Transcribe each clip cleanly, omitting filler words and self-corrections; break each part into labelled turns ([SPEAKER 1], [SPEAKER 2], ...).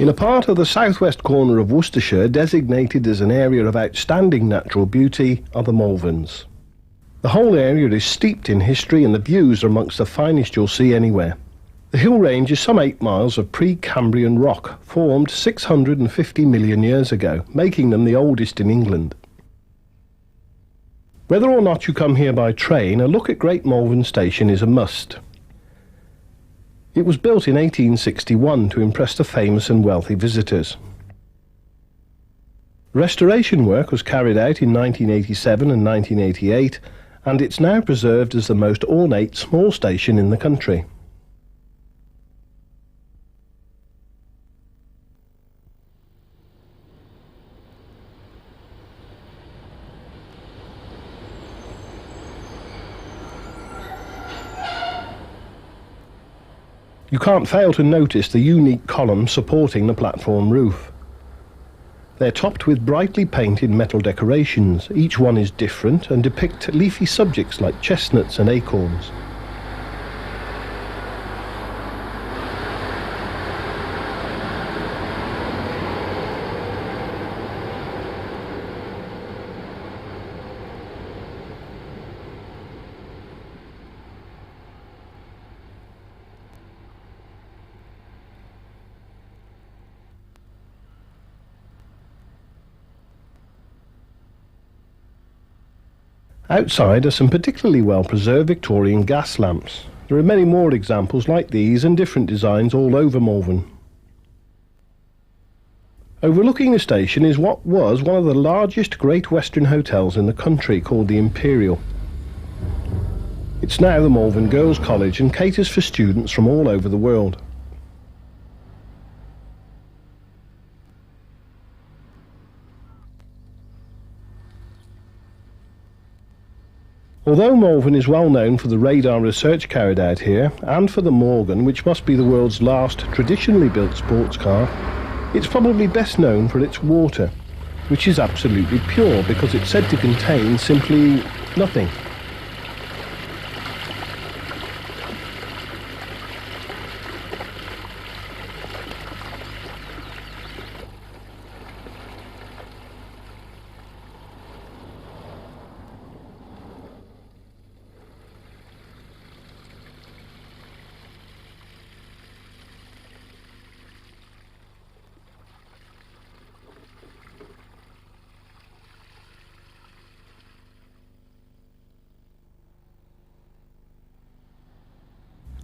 [SPEAKER 1] In a part of the southwest corner of Worcestershire designated as an area of outstanding natural beauty are the Malverns. The whole area is steeped in history and the views are amongst the finest you'll see anywhere. The hill range is some 8 miles of pre-Cambrian rock, formed 650 million years ago, making them the oldest in England. Whether or not you come here by train, a look at Great Malvern Station is a must. It was built in 1861 to impress the famous and wealthy visitors. Restoration work was carried out in 1987 and 1988, and it's now preserved as the most ornate small station in the country. You can't fail to notice the unique columns supporting the platform roof. They're topped with brightly painted metal decorations. Each one is different and depict leafy subjects like chestnuts and acorns. Outside are some particularly well-preserved Victorian gas lamps. There are many more examples like these and different designs all over Malvern. Overlooking the station is what was one of the largest Great Western hotels in the country, called the Imperial. It's now the Malvern Girls' College and caters for students from all over the world. Although Malvern is well known for the radar research carried out here, and for the Morgan, which must be the world's last traditionally built sports car, it's probably best known for its water, which is absolutely pure because it's said to contain simply nothing.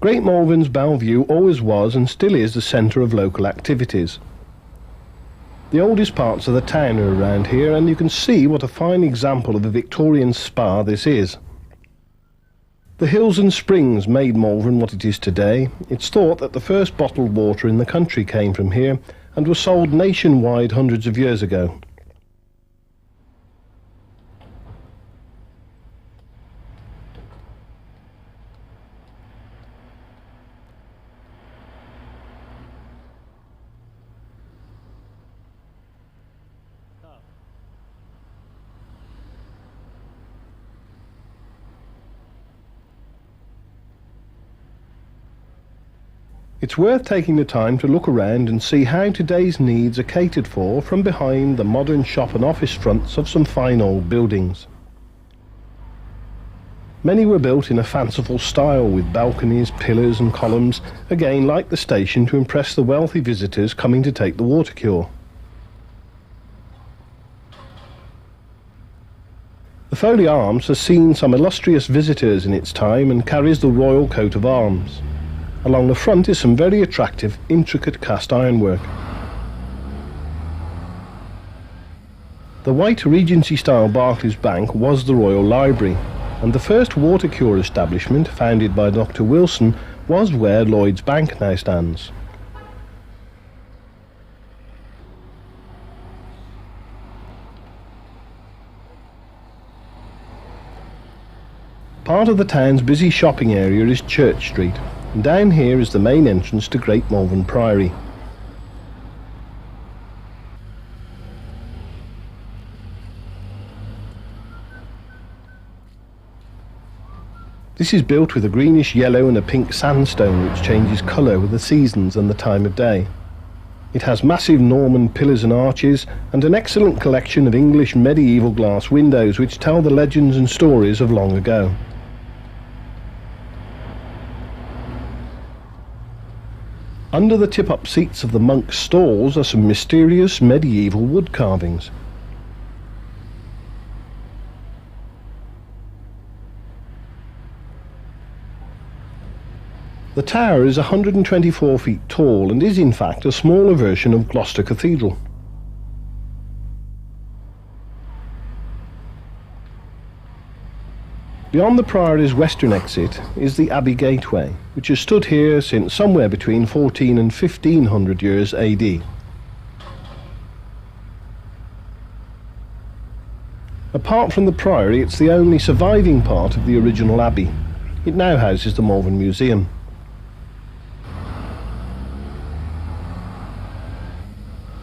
[SPEAKER 1] Great Malvern's Bellevue always was and still is the centre of local activities. The oldest parts of the town are around here, and you can see what a fine example of a Victorian spa this is. The hills and springs made Malvern what it is today. It's thought that the first bottled water in the country came from here and was sold nationwide hundreds of years ago. It's worth taking the time to look around and see how today's needs are catered for from behind the modern shop and office fronts of some fine old buildings. Many were built in a fanciful style with balconies, pillars and columns, again like the station, to impress the wealthy visitors coming to take the water cure. The Foley Arms has seen some illustrious visitors in its time and carries the royal coat of arms. Along the front is some very attractive, intricate cast ironwork. The white Regency-style Barclays Bank was the Royal Library, and the first water cure establishment, founded by Dr. Wilson, was where Lloyd's Bank now stands. Part of the town's busy shopping area is Church Street. And down here is the main entrance to Great Malvern Priory. This is built with a greenish yellow and a pink sandstone which changes colour with the seasons and the time of day. It has massive Norman pillars and arches, and an excellent collection of English medieval glass windows which tell the legends and stories of long ago. Under the tip-up seats of the monks' stalls are some mysterious medieval wood carvings. The tower is 124 feet tall and is in fact a smaller version of Gloucester Cathedral. Beyond the Priory's western exit is the Abbey Gateway, which has stood here since somewhere between 14 and 1500 years AD. Apart from the Priory, it's the only surviving part of the original abbey. It now houses the Malvern Museum.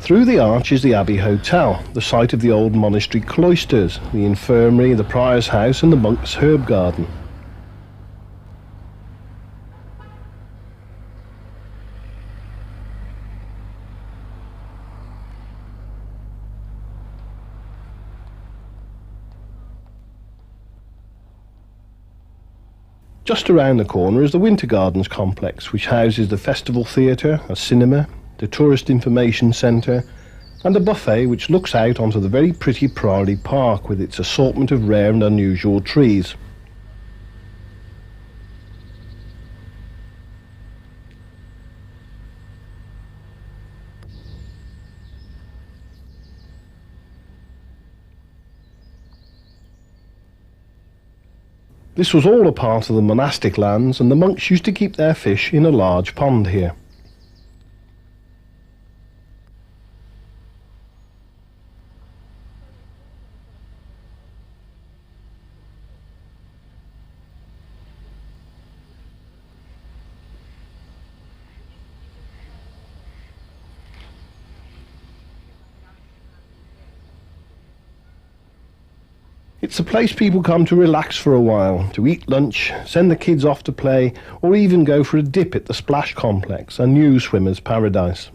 [SPEAKER 1] Through the arch is the Abbey Hotel, the site of the old monastery cloisters, the infirmary, the prior's house and the monk's herb garden. Just around the corner is the Winter Gardens complex, which houses the festival theatre, a cinema, the tourist information centre and a buffet which looks out onto the very pretty Priory Park with its assortment of rare and unusual trees. This was all a part of the monastic lands, and the monks used to keep their fish in a large pond here. It's a place people come to relax for a while, to eat lunch, send the kids off to play, or even go for a dip at the Splash Complex, a new swimmer's paradise.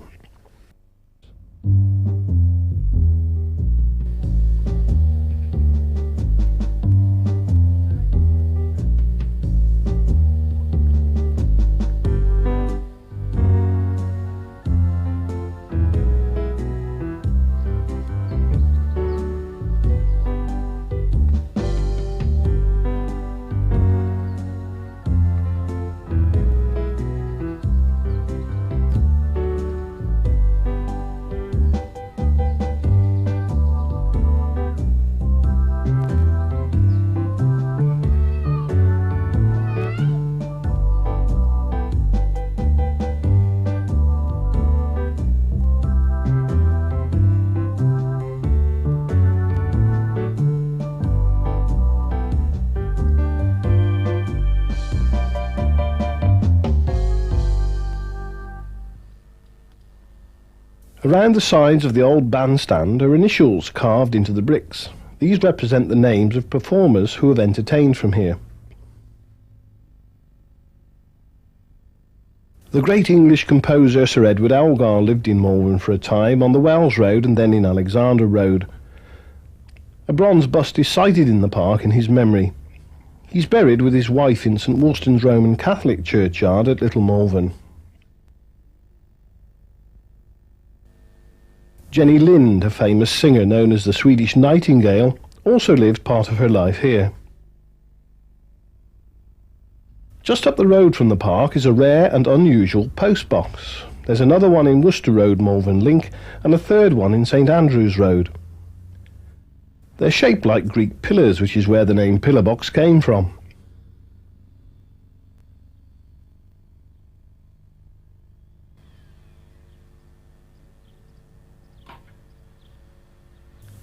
[SPEAKER 1] Around the sides of the old bandstand are initials carved into the bricks. These represent the names of performers who have entertained from here. The great English composer Sir Edward Elgar lived in Malvern for a time, on the Wells Road and then in Alexandra Road. A bronze bust is sited in the park in his memory. He's buried with his wife in St Wolstan's Roman Catholic churchyard at Little Malvern. Jenny Lind, a famous singer known as the Swedish Nightingale, also lived part of her life here. Just up the road from the park is a rare and unusual post box. There's another one in Worcester Road, Malvern Link, and a third one in St Andrews Road. They're shaped like Greek pillars, which is where the name pillar box came from.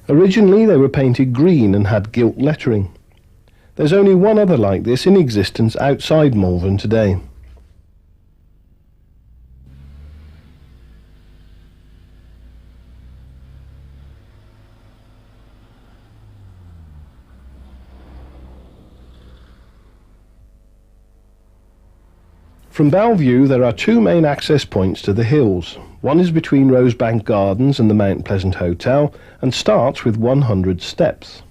[SPEAKER 1] Originally they were painted green and had gilt lettering. There's only one other like this in existence outside Malvern today. From Bellevue there are two main access points to the hills. One is between Rosebank Gardens and the Mount Pleasant Hotel and starts with 100 steps.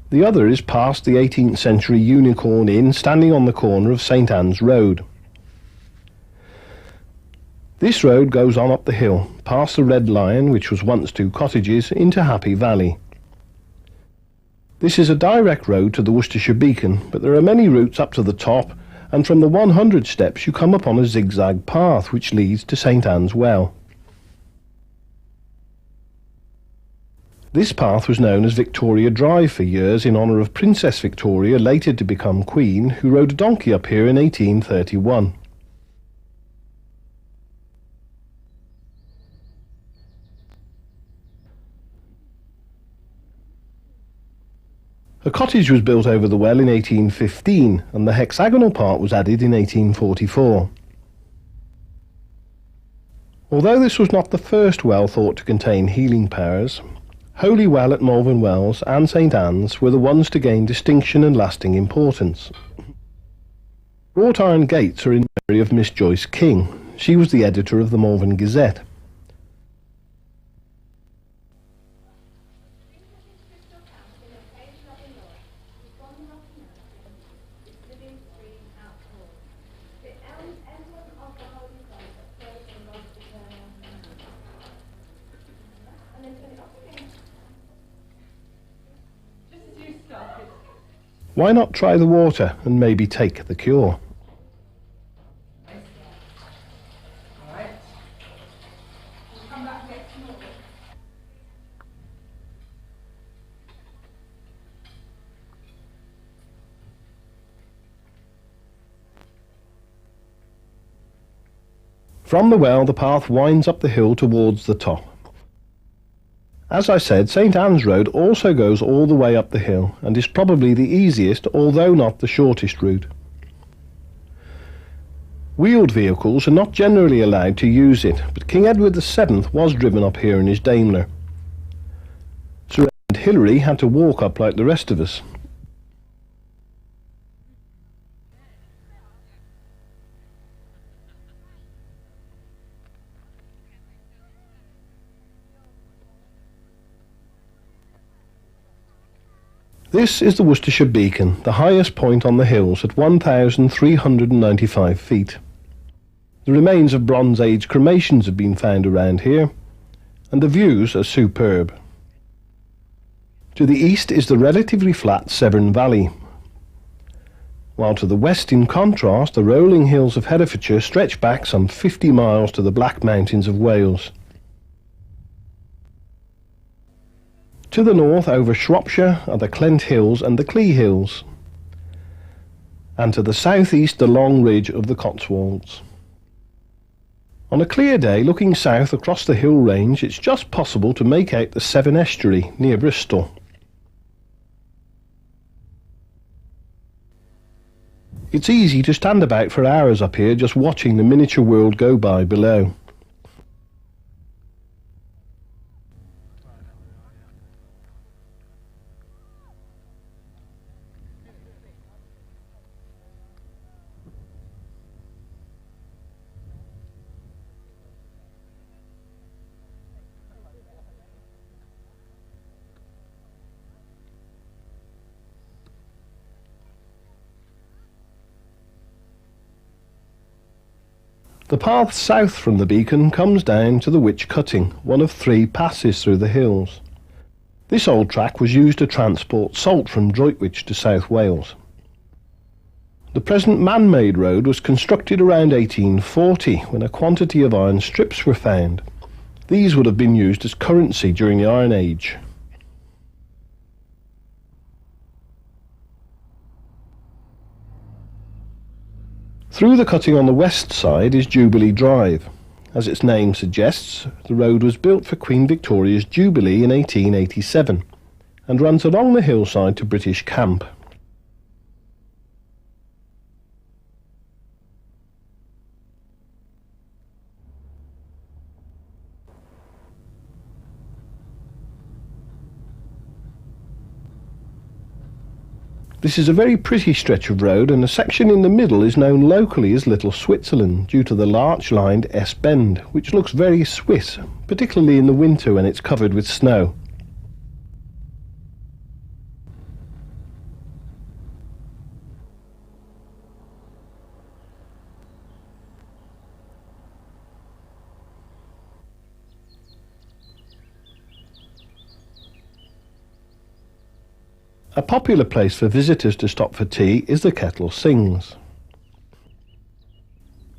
[SPEAKER 1] The other is past the 18th century Unicorn Inn standing on the corner of St Anne's Road. This road goes on up the hill, past the Red Lion, which was once two cottages, into Happy Valley. This is a direct road to the Worcestershire Beacon, but there are many routes up to the top, and from the 100 steps you come upon a zigzag path which leads to St Anne's Well. This path was known as Victoria Drive for years in honour of Princess Victoria, later to become Queen, who rode a donkey up here in 1831. A cottage was built over the well in 1815, and the hexagonal part was added in 1844. Although this was not the first well thought to contain healing powers, Holy Well at Malvern Wells and St Anne's were the ones to gain distinction and lasting importance. Wrought iron gates are in memory of Miss Joyce King. She was the editor of the Malvern Gazette. Why not try the water and maybe take the cure? From the well, the path winds up the hill towards the top. As I said, St Anne's Road also goes all the way up the hill and is probably the easiest, although not the shortest route. Wheeled vehicles are not generally allowed to use it, but King Edward VII was driven up here in his Daimler. Sir Edmund Hillary had to walk up like the rest of us. This is the Worcestershire Beacon, the highest point on the hills at 1,395 feet. The remains of Bronze Age cremations have been found around here, and the views are superb. To the east is the relatively flat Severn Valley, while to the west, in contrast, the rolling hills of Herefordshire stretch back some 50 miles to the Black Mountains of Wales. To the north, over Shropshire, are the Clent Hills and the Clee Hills, and to the southeast the long ridge of the Cotswolds. On a clear day, looking south across the hill range, it's just possible to make out the Severn Estuary near Bristol. It's easy to stand about for hours up here just watching the miniature world go by below. The path south from the beacon comes down to the Witch Cutting, one of 3 passes through the hills. This old track was used to transport salt from Droitwich to South Wales. The present man-made road was constructed around 1840, when a quantity of iron strips were found. These would have been used as currency during the Iron Age. Through the cutting on the west side is Jubilee Drive. As its name suggests, the road was built for Queen Victoria's Jubilee in 1887 and runs along the hillside to British Camp. This is a very pretty stretch of road, and a section in the middle is known locally as Little Switzerland due to the larch-lined S-bend, which looks very Swiss, particularly in the winter when it's covered with snow. A popular place for visitors to stop for tea is the Kettle Sings.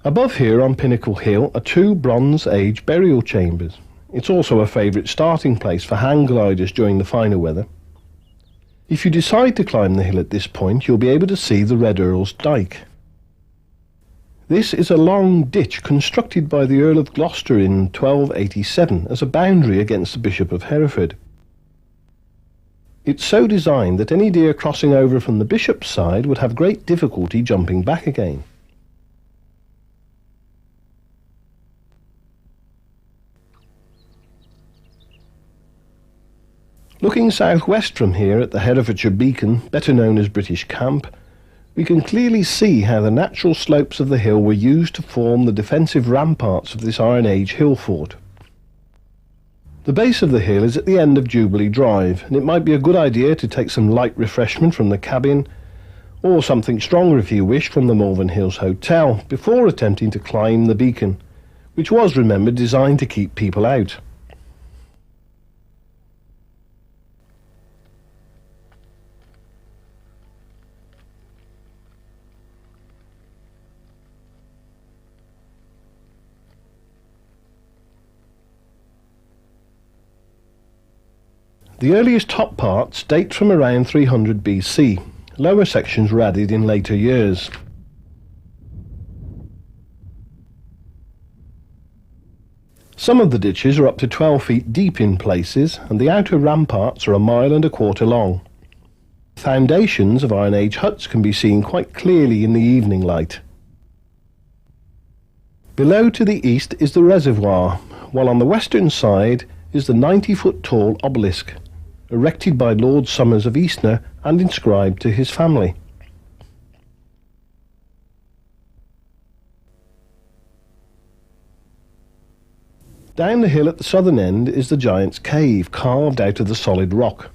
[SPEAKER 1] Above here on Pinnacle Hill are two Bronze Age burial chambers. It's also a favourite starting place for hang gliders during the finer weather. If you decide to climb the hill at this point, you'll be able to see the Red Earl's Dyke. This is a long ditch constructed by the Earl of Gloucester in 1287 as a boundary against the Bishop of Hereford. It's so designed that any deer crossing over from the bishop's side would have great difficulty jumping back again. Looking southwest from here at the Herefordshire Beacon, better known as British Camp, we can clearly see how the natural slopes of the hill were used to form the defensive ramparts of this Iron Age hill fort. The base of the hill is at the end of Jubilee Drive, and it might be a good idea to take some light refreshment from the cabin, or something stronger if you wish from the Malvern Hills Hotel, before attempting to climb the beacon, which was, remember, designed to keep people out. The earliest top parts date from around 300 BC. Lower sections were added in later years. Some of the ditches are up to 12 feet deep in places, and the outer ramparts are 1.25 miles long. Foundations of Iron Age huts can be seen quite clearly in the evening light. Below to the east is the reservoir, while on the western side is the 90-foot-tall obelisk, erected by Lord Somers of Eastnor and inscribed to his family. Down the hill at the southern end is the Giant's Cave, carved out of the solid rock.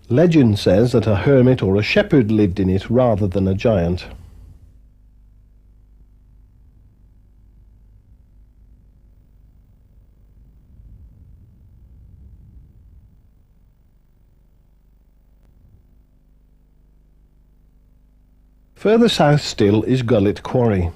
[SPEAKER 1] Legend says that a hermit or a shepherd lived in it rather than a giant. Further south still is Gullet Quarry.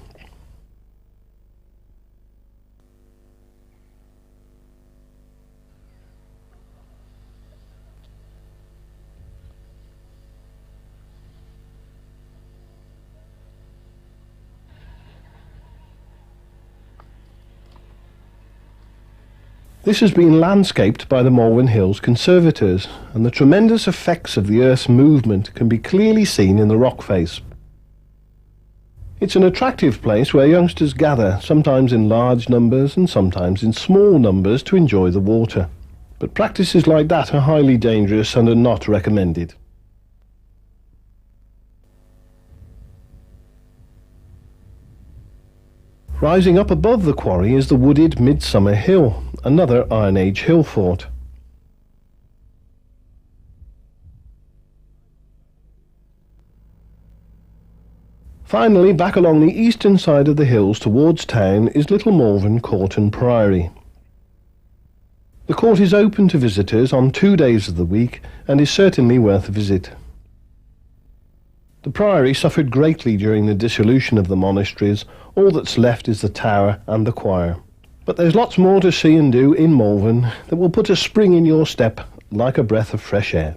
[SPEAKER 1] This has been landscaped by the Malvern Hills conservators, and the tremendous effects of the Earth's movement can be clearly seen in the rock face. It's an attractive place where youngsters gather, sometimes in large numbers and sometimes in small numbers, to enjoy the water. But practices like that are highly dangerous and are not recommended. Rising up above the quarry is the wooded Midsummer Hill, another Iron Age hill fort. Finally, back along the eastern side of the hills towards town is Little Malvern Court and Priory. The court is open to visitors on 2 days of the week and is certainly worth a visit. The priory suffered greatly during the dissolution of the monasteries. All that's left is the tower and the choir. But there's lots more to see and do in Malvern that will put a spring in your step like a breath of fresh air.